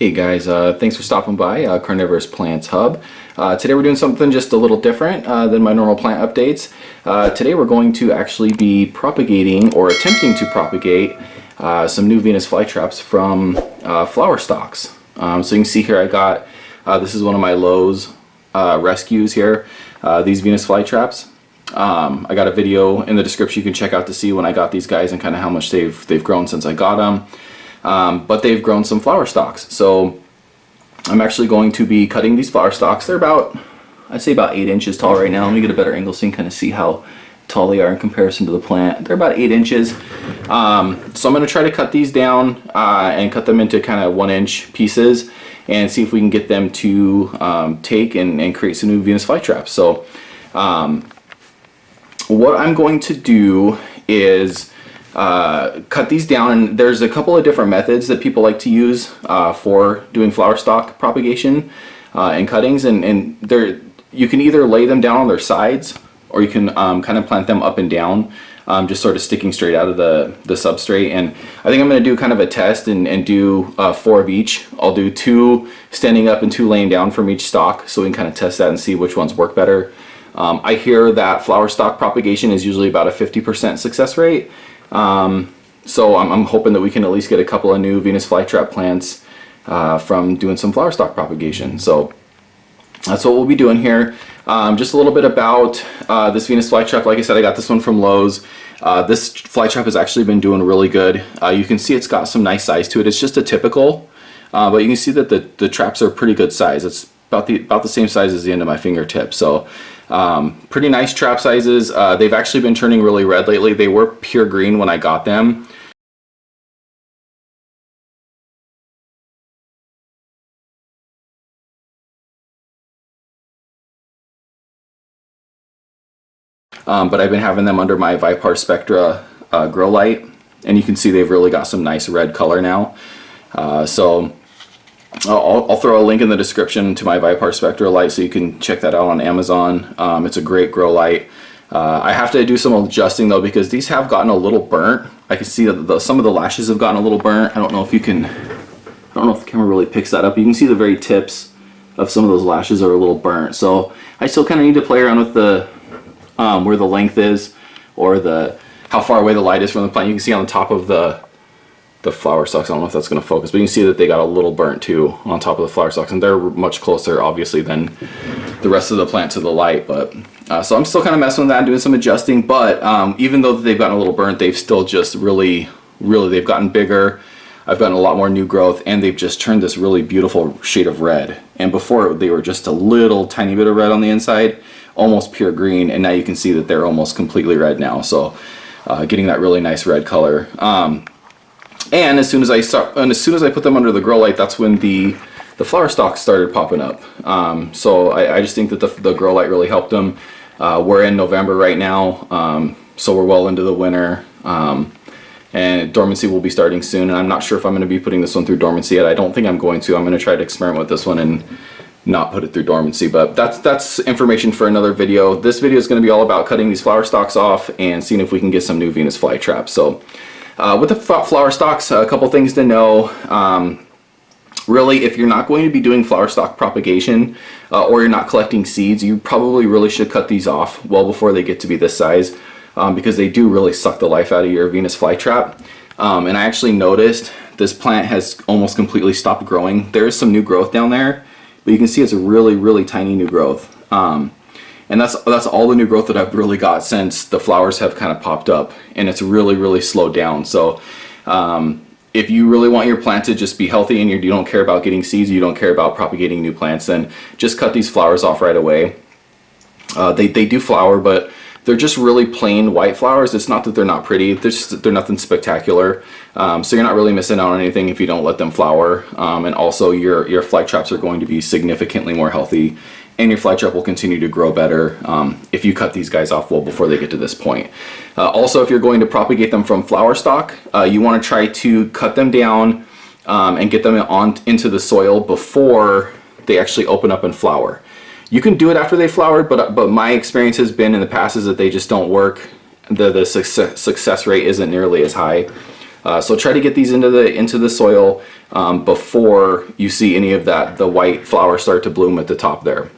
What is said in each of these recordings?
Hey guys, thanks for stopping by Carnivorous Plants Hub. Today we're doing something just a little different than my normal plant updates. Today we're going to actually be propagating or attempting to propagate some new Venus flytraps from flower stalks. So you can see here I got, this is one of my Lowe's rescues here, these Venus flytraps. I got a video in the description you can check out to see when I got these guys and kind of how much they've grown since I got them. But they've grown some flower stalks. So I'm actually going to be cutting these flower stalks. They're about, I'd say about 8 inches tall right now. Let me get a better angle so you can kind of see how tall they are in comparison to the plant. They're about 8 inches. So I'm going to try to cut these down and cut them into kind of 1-inch pieces and see if we can get them to take and create some new Venus flytraps. So what I'm going to do is cut these down, and there's a couple of different methods that people like to use for doing flower stalk propagation and cuttings, and you can either lay them down on their sides or you can kind of plant them up and down, just sort of sticking straight out of the substrate. And I think I'm going to do kind of a test and do 4 of each. I'll do 2 standing up and 2 laying down from each stalk so we can kind of test that and see which ones work better. I hear that flower stalk propagation is usually about a 50% success rate. So I'm hoping that we can at least get a couple of new Venus flytrap plants from doing some flower stalk propagation. So that's what we'll be doing here. Just a little bit about this Venus flytrap. Like I said, I got this one from Lowe's. This flytrap has actually been doing really good. You can see it's got some nice size to it. It's just a typical, but you can see that the traps are pretty good size. It's about the same size as the end of my fingertip. So pretty nice trap sizes. They've actually been turning really red lately. They were pure green when I got them. But I've been having them under my Vipar Spectra grow light, and you can see they've really got some nice red color now. So I'll throw a link in the description to my Vipar Spectra light so you can check that out on Amazon. It's a great grow light. I have to do some adjusting though because these have gotten a little burnt. I can see that some of the lashes have gotten a little burnt. I don't know if the camera really picks that up. You can see the very tips of some of those lashes are a little burnt. So I still kind of need to play around with the where the length is or how far away the light is from the plant. You can see on the top of the flower stalks, I don't know if that's going to focus, but you can see that they got a little burnt too on top of the flower stalks, and they're much closer obviously than the rest of the plant to the light. But so I'm still kind of messing with that and doing some adjusting, but even though they've gotten a little burnt, they've still just really they've gotten bigger. I've gotten a lot more new growth, and they've just turned this really beautiful shade of red. And before they were just a little tiny bit of red on the inside, almost pure green, and now you can see that they're almost completely red now. So getting that really nice red color. And as soon as I put them under the grow light, that's when the flower stalks started popping up. So I just think that the grow light really helped them. We're in November right now, so we're well into the winter, and dormancy will be starting soon. And I'm not sure if I'm going to be putting this one through dormancy yet. I don't think I'm going to. I'm going to try to experiment with this one and not put it through dormancy, but that's information for another video. This video is going to be all about cutting these flower stalks off and seeing if we can get some new Venus flytraps. So with the flower stalks, a couple things to know. Really, if you're not going to be doing flower stalk propagation or you're not collecting seeds, you probably really should cut these off well before they get to be this size, because they do really suck the life out of your Venus flytrap. And I actually noticed this plant has almost completely stopped growing. There is some new growth down there, but you can see it's a really tiny new growth. And that's all the new growth that I've really got since the flowers have kind of popped up, and it's really slowed down. So if you really want your plant to just be healthy and you don't care about getting seeds, you don't care about propagating new plants, then just cut these flowers off right away. They do flower, but they're just really plain white flowers. It's not that they're not pretty, they're nothing spectacular. So you're not really missing out on anything if you don't let them flower. And also your flytraps are going to be significantly more healthy, and your flytrap will continue to grow better if you cut these guys off well before they get to this point. Also, if you're going to propagate them from flower stalk, you want to try to cut them down and get them into the soil before they actually open up and flower. You can do it after they flowered, but my experience has been in the past is that they just don't work. The success rate isn't nearly as high. So try to get these into the soil before you see any of the white flowers start to bloom at the top there.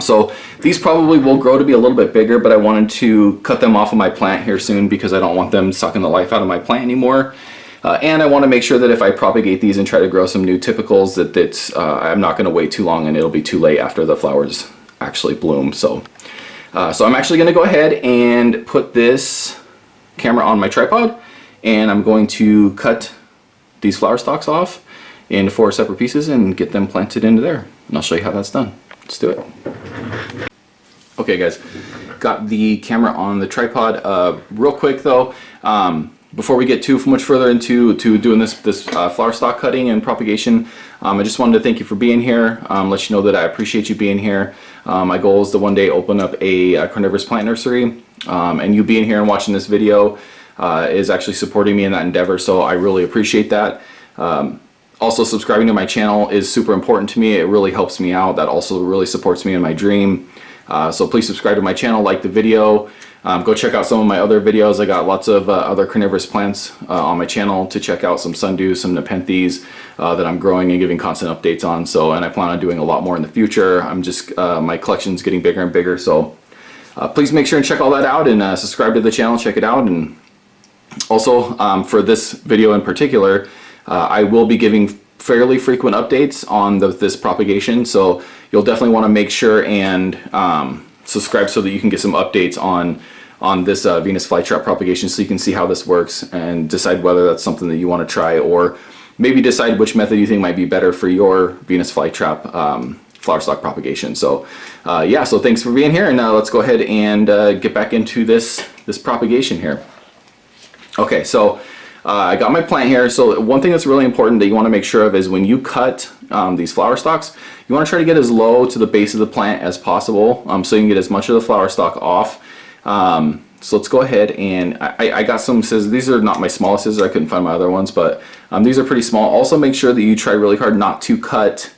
So these probably will grow to be a little bit bigger, but I wanted to cut them off of my plant here soon because I don't want them sucking the life out of my plant anymore. And I want to make sure that if I propagate these and try to grow some new typicals, that I'm not going to wait too long and it'll be too late after the flowers actually bloom. So I'm actually going to go ahead and put this camera on my tripod, and I'm going to cut these flower stalks off into 4 separate pieces and get them planted into there. And I'll show you how that's done. Let's do it. Okay guys, got the camera on the tripod. Real quick though, before we get too much further into doing this flower stalk cutting and propagation, I just wanted to thank you for being here, let you know that I appreciate you being here. My goal is to one day open up a carnivorous plant nursery, and you being here and watching this video is actually supporting me in that endeavor, so I really appreciate that. Also, subscribing to my channel is super important to me. It really helps me out. That also really supports me in my dream. So please subscribe to my channel, like the video. Go check out some of my other videos. I got lots of other carnivorous plants on my channel to check out, some sundews, some nepenthes that I'm growing and giving constant updates on. So, and I plan on doing a lot more in the future. I'm just, my collection's getting bigger and bigger. So please make sure and check all that out and subscribe to the channel, check it out. And also for this video in particular, I will be giving fairly frequent updates on this propagation, so you'll definitely want to make sure and subscribe so that you can get some updates on this Venus flytrap propagation, so you can see how this works and decide whether that's something that you want to try, or maybe decide which method you think might be better for your Venus flytrap flower stalk propagation. So yeah, so thanks for being here, and let's go ahead and get back into this propagation here. Okay, so I got my plant here. So one thing that's really important that you want to make sure of is when you cut these flower stalks, you want to try to get as low to the base of the plant as possible, so you can get as much of the flower stalk off. So let's go ahead, and I got some scissors. These are not my smallest scissors. I couldn't find my other ones, but these are pretty small. Also make sure that you try really hard not to cut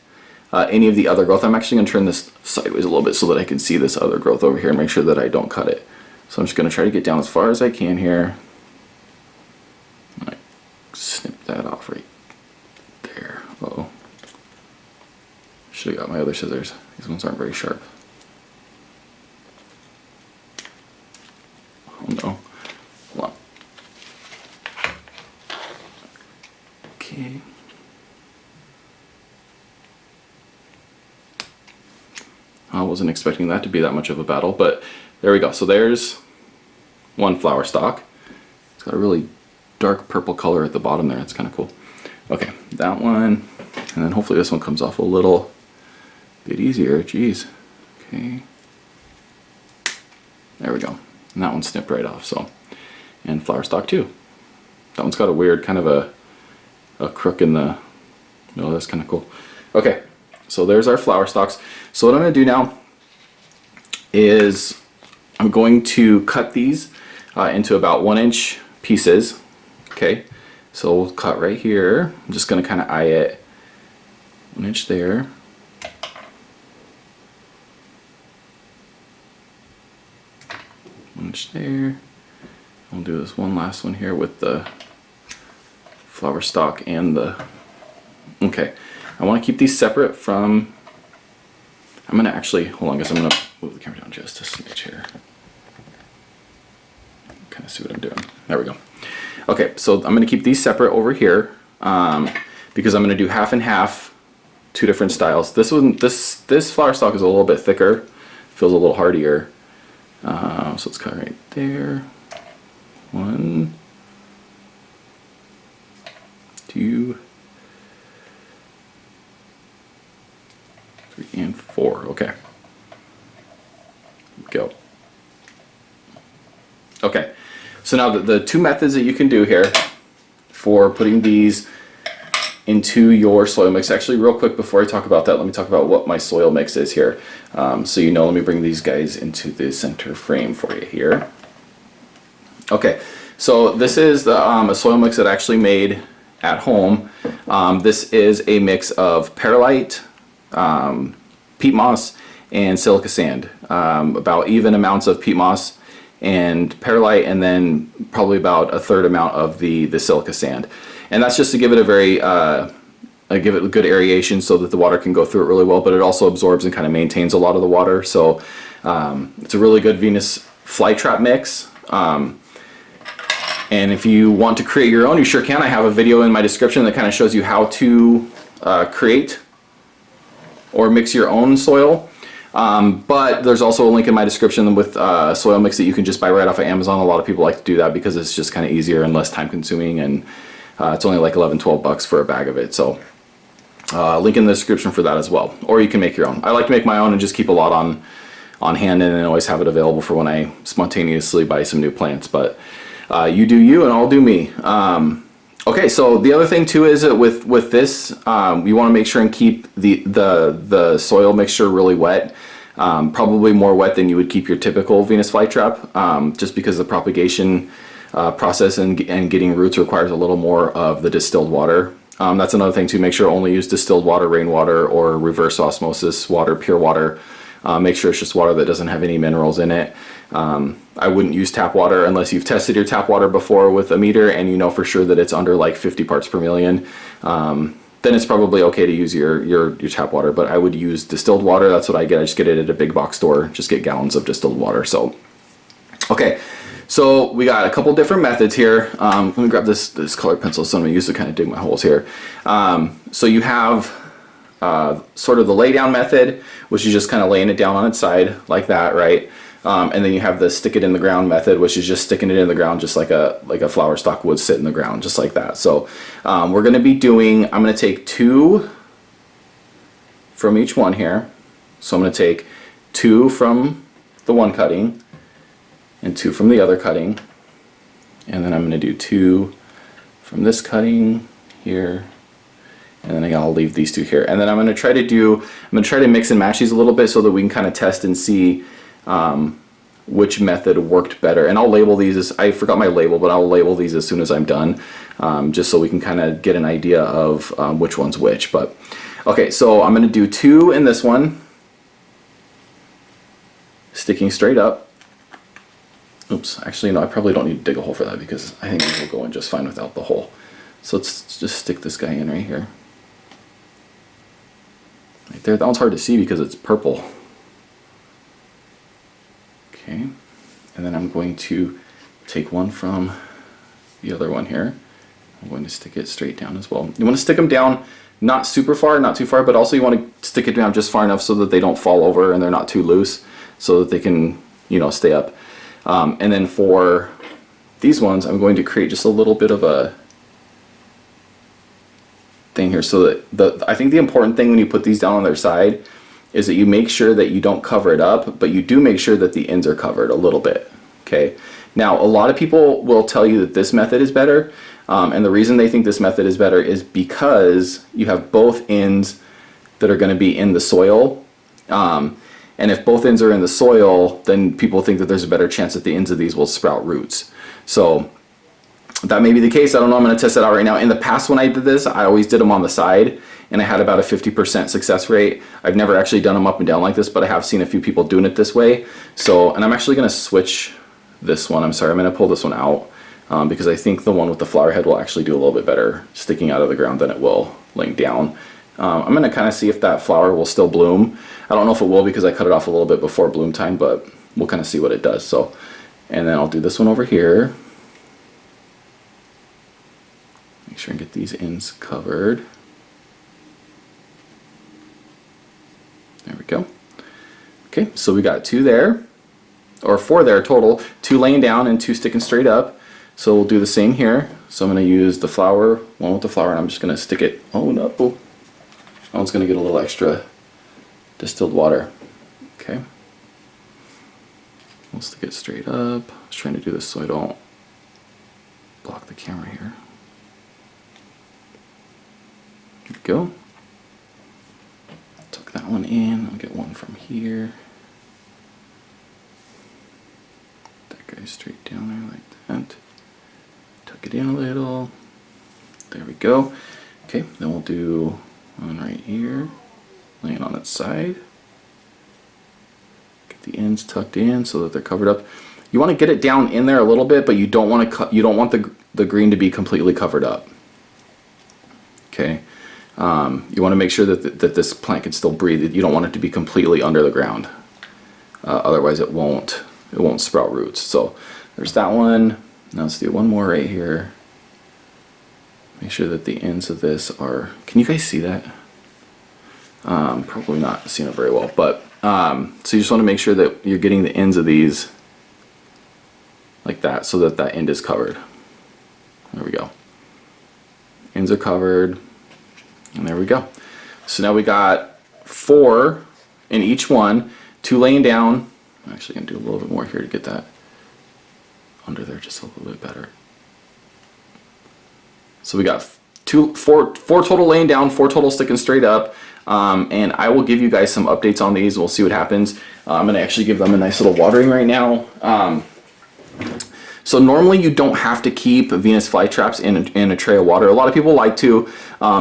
any of the other growth. I'm actually going to turn this sideways a little bit so that I can see this other growth over here and make sure that I don't cut it. So I'm just going to try to get down as far as I can here. Snip that off right there. Uh-oh. Should have got my other scissors. These ones aren't very sharp. Oh no. Hold on. Okay. I wasn't expecting that to be that much of a battle, but there we go. So there's one flower stalk. It's got a really dark purple color at the bottom there. It's kind of cool. Okay, that one, and then hopefully this one comes off a little bit easier. Jeez. Okay, there we go. And that one snipped right off. So, and flower stalk too. That one's got a weird kind of a crook in the middle. That's kind of cool. Okay, so there's our flower stalks. So what I'm going to do now is I'm going to cut these into about 1-inch pieces. Okay, so we'll cut right here. I'm just going to kind of eye it. 1 inch there. 1 inch there. We'll do this one last one here with the flower stalk and the... Okay, I want to keep these separate from... I'm going to actually... Hold on guys, I'm going to move the camera down just a smidge here. Kind of see what I'm doing. There we go. Okay, so I'm going to keep these separate over here because I'm going to do half and half, 2 different styles. This flower stalk is a little bit thicker, feels a little hardier. So let's cut right there. 1, 2, 3, and 4. Okay. Go. Okay. So now the 2 methods that you can do here for putting these into your soil mix. Actually, real quick before I talk about that, let me talk about what my soil mix is here. So you know, let me bring these guys into the center frame for you here. Okay, so this is a soil mix that I actually made at home. This is a mix of perlite, peat moss, and silica sand. About even amounts of peat moss and perlite, and then probably about a third amount of the silica sand. And that's just to give it a very give it a good aeration so that the water can go through it really well, but it also absorbs and kind of maintains a lot of the water. So it's a really good Venus Flytrap mix. And if you want to create your own, you sure can. I have a video in my description that kind of shows you how to create or mix your own soil. But there's also a link in my description with soil mix that you can just buy right off of Amazon. A lot of people like to do that because it's just kind of easier and less time consuming, and it's only like 11-12 bucks for a bag of it. So link in the description for that as well. Or you can make your own. I like to make my own and just keep a lot on hand and then always have it available for when I spontaneously buy some new plants. But you do you and I'll do me. Okay, so the other thing too is that with this, you want to make sure and keep the soil mixture really wet. Probably more wet than you would keep your typical Venus flytrap, just because the propagation process and getting roots requires a little more of the distilled water. That's another thing to make sure only use distilled water, rainwater, or reverse osmosis water, pure water. Make sure it's just water that doesn't have any minerals in it. I wouldn't use tap water unless you've tested your tap water before with a meter and you know for sure that it's under like 50 parts per million. Then it's probably okay to use your tap water, but I would use distilled water. That's what I get. I just get it at a big box store, just get gallons of distilled water. So, okay. So we got a couple different methods here. Let me grab this colored pencil, so I'm going to use it to kind of dig my holes here. So you have sort of the lay down method, which is just kind of laying it down on its side like that, right? And then you have the stick it in the ground method, which is just sticking it in the ground just like a flower stalk would sit in the ground, just like that. So we're going to be doing, I'm going to take 2 from each one here. So I'm going to take 2 from the one cutting and 2 from the other cutting, and then I'm going to do 2 from this cutting here, and then I'll leave these 2 here, and then I'm going to try to mix and match these a little bit so that we can kind of test and see which method worked better. And I'll label these as, I forgot my label, but I'll label these as soon as I'm done, just so we can kind of get an idea of which one's which. But okay, so I'm going to do 2 in this one, sticking straight up. Oops, actually no, I probably don't need to dig a hole for that because I think these will go in just fine without the hole. So let's just stick this guy in right here. Right there, that one's hard to see because it's purple. Okay, and then I'm going to take one from the other one here. I'm going to stick it straight down as well. You want to stick them down not super far, not too far, but also you want to stick it down just far enough so that they don't fall over and they're not too loose, so that they can, you know, stay up. And then for these ones, I'm going to create just a little bit of a thing here, so that I think the important thing when you put these down on their side is that you make sure that you don't cover it up, but you do make sure that the ends are covered a little bit. Okay. Now, a lot of people will tell you that this method is better, and the reason they think this method is better is because you have both ends that are going to be in the soil. And if both ends are in the soil, then people think that there's a better chance that the ends of these will sprout roots. So that may be the case. I don't know. I'm going to test it out right now. In the past when I did this, I always did them on the side, and I had about a 50% success rate. I've never actually done them up and down like this, but I have seen a few people doing it this way. So, and I'm actually going to switch this one. I'm sorry, I'm going to pull this one out because I think the one with the flower head will actually do a little bit better sticking out of the ground than it will laying down. I'm going to kind of see if that flower will still bloom. I don't know if it will because I cut it off a little bit before bloom time, but we'll kind of see what it does. So, and then I'll do this one over here. Make sure and get these ends covered. There we go. Okay, so we got 2 there, or 4 there total, 2 laying down and 2 sticking straight up. So we'll do the same here. So I'm going to use the flower, one with the flower, and I'm just going to stick it, oh no, that one's going to get a little extra distilled water. Okay. We'll stick it straight up. I was trying to do this so I don't block the camera here. There we go. Tuck that one in. I'll get one from here. That guy straight down there like that. Tuck it in a little. There we go. Okay, then we'll do one right here, laying on its side. Get the ends tucked in so that they're covered up. you want to get it down in there a little bit, but you don't want the green to be completely covered up. Okay, you want to make sure that this plant can still breathe. You don't want it to be completely under the ground. Otherwise, it won't sprout roots. So there's that one. Now let's do one more right here. Make sure that the ends of this are. Can you guys see that? Probably not seeing it very well, but so you just want to make sure that you're getting the ends of these like that, so that end is covered. There we go. Ends are covered, and there we go. So now we got 4 in each one, 2 laying down. I'm actually gonna do a little bit more here to get that under there just a little bit better. So we got 4 total laying down, 4 total sticking straight up. And I will give you guys some updates on these. We'll see what happens. I'm gonna actually give them a nice little watering right now. So normally you don't have to keep Venus flytraps in a tray of water. A lot of people like to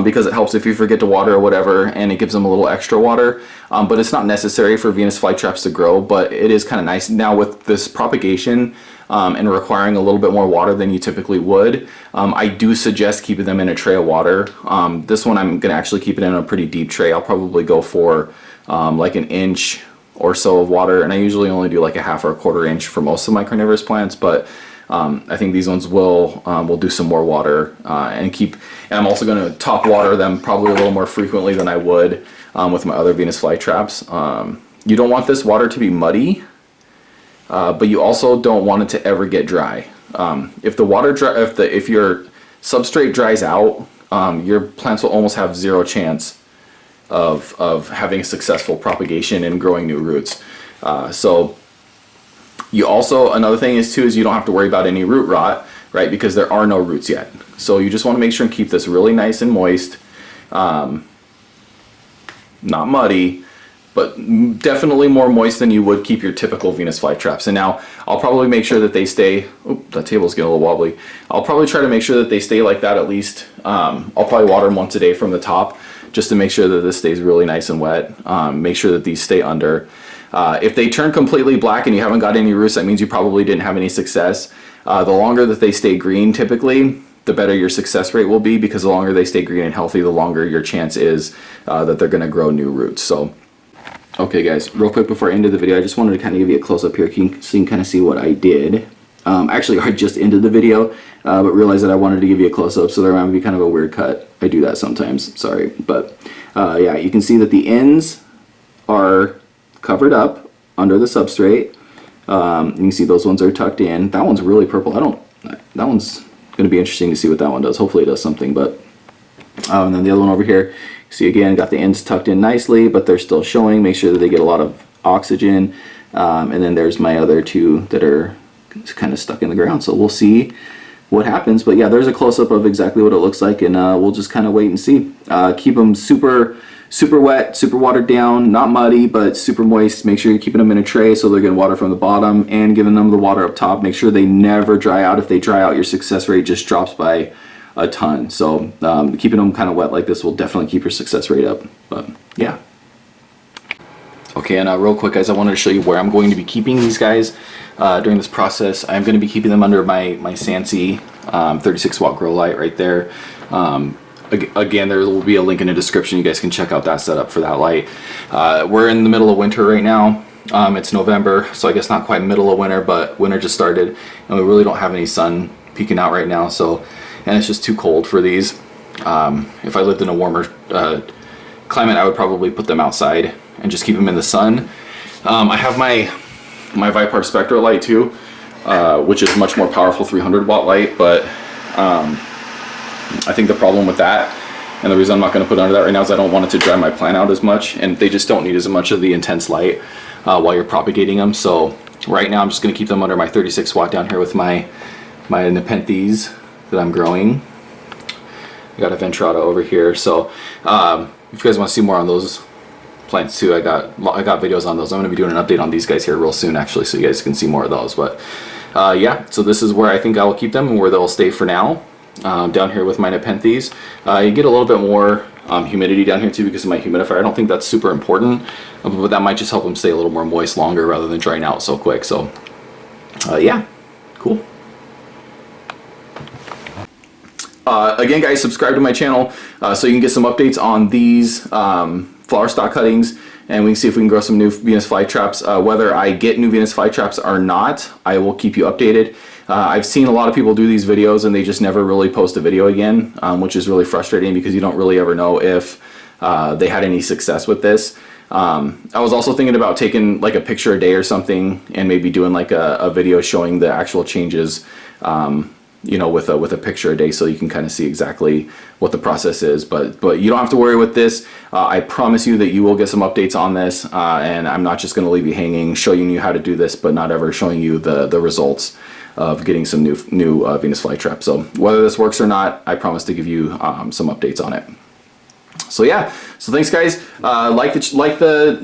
because it helps if you forget to water or whatever, and it gives them a little extra water. But it's not necessary for Venus flytraps to grow, but it is kind of nice. Now with this propagation and requiring a little bit more water than you typically would, I do suggest keeping them in a tray of water. This one I'm gonna actually keep it in a pretty deep tray. I'll probably go for like an inch or so of water, and I usually only do like a half or a quarter inch for most of my carnivorous plants, but I think these ones will do some more water and I'm also going to top water them probably a little more frequently than I would with my other Venus flytraps. You don't want this water to be muddy, but you also don't want it to ever get dry. If your substrate dries out, your plants will almost have zero chance of having a successful propagation and growing new roots. So you also, another thing is you don't have to worry about any root rot, right? Because there are no roots yet. So you just want to make sure and keep this really nice and moist, not muddy, but definitely more moist than you would keep your typical Venus flytraps. And now I'll probably make sure that they stay, that table's getting a little wobbly. I'll probably try to make sure that they stay like that at least. I'll probably water them once a day from the top just to make sure that this stays really nice and wet. Make sure that these stay under. If they turn completely black and you haven't got any roots, that means you probably didn't have any success. The longer that they stay green, typically, the better your success rate will be, because the longer they stay green and healthy, the longer your chance is that they're going to grow new roots. So, okay guys, real quick before I ended the video, I just wanted to kind of give you a close-up here so you can kind of see what I did. Actually, I just ended the video, but realized that I wanted to give you a close-up, so there might be kind of a weird cut. I do that sometimes, sorry. But yeah, you can see that the ends are covered up under the substrate. You can see those ones are tucked in. That one's really purple. That one's going to be interesting to see what that one does. Hopefully it does something. But and then the other one over here, you see again, got the ends tucked in nicely, but they're still showing. Make sure that they get a lot of oxygen. And then there's my other 2 that are kind of stuck in the ground. So we'll see what happens. But yeah, there's a close-up of exactly what it looks like, and we'll just kind of wait and see. Keep them super wet, super watered down, not muddy, but super moist. Make sure you're keeping them in a tray so they're getting water from the bottom and giving them the water up top. Make sure they never dry out. If they dry out, your success rate just drops by a ton. So keeping them kind of wet like this will definitely keep your success rate up. But yeah. Okay, and real quick guys, I wanted to show you where I'm going to be keeping these guys during this process. I'm going to be keeping them under my Sansi 36 watt grow light right there. Again, there will be a link in the description. You guys can check out that setup for that light. We're in the middle of winter right now. It's November, so I guess not quite middle of winter, but winter just started, and we really don't have any sun peeking out right now. So, and it's just too cold for these. If I lived in a warmer climate, I would probably put them outside and just keep them in the sun. I have my Vipar Spectra light too, which is much more powerful 300 watt light, but I think the problem with that, and the reason I'm not going to put it under that right now, is I don't want it to dry my plant out as much, and they just don't need as much of the intense light while you're propagating them. So right now I'm just going to keep them under my 36 watt down here with my Nepenthes that I'm growing. I got a Ventrata over here. So if you guys want to see more on those plants too, I got videos on those. I'm going to be doing an update on these guys here real soon actually, so you guys can see more of those. But yeah, so this is where I think I will keep them and where they'll stay for now. Down here with my Nepenthes. You get a little bit more humidity down here too because of my humidifier. I don't think that's super important, but that might just help them stay a little more moist longer rather than drying out so quick. So Yeah, cool. Again, guys, subscribe to my channel so you can get some updates on these flower stock cuttings, and we can see if we can grow some new Venus flytraps. Whether I get new Venus flytraps or not, I will keep you updated. I've seen a lot of people do these videos and they just never really post a video again, which is really frustrating because you don't really ever know if they had any success with this. I was also thinking about taking like a picture a day or something and maybe doing like a video showing the actual changes, you know, with a picture a day, so you can kind of see exactly what the process is. But you don't have to worry with this. I promise you that you will get some updates on this, and I'm not just going to leave you hanging, showing you how to do this, but not ever showing you the results of getting some new Venus flytrap. So whether this works or not, I promise to give you some updates on it. So yeah, so thanks guys.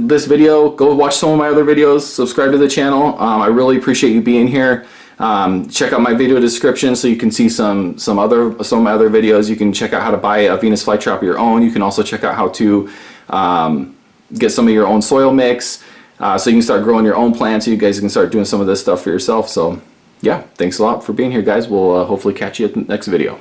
This video. Go watch some of my other videos. Subscribe to the channel. I really appreciate you being here. Check out my video description so you can see some of my other videos. You can check out how to buy a Venus flytrap of your own. You can also check out how to get some of your own soil mix, so you can start growing your own plants. So you guys can start doing some of this stuff for yourself. So yeah, thanks a lot for being here, guys. We'll hopefully catch you at the next video.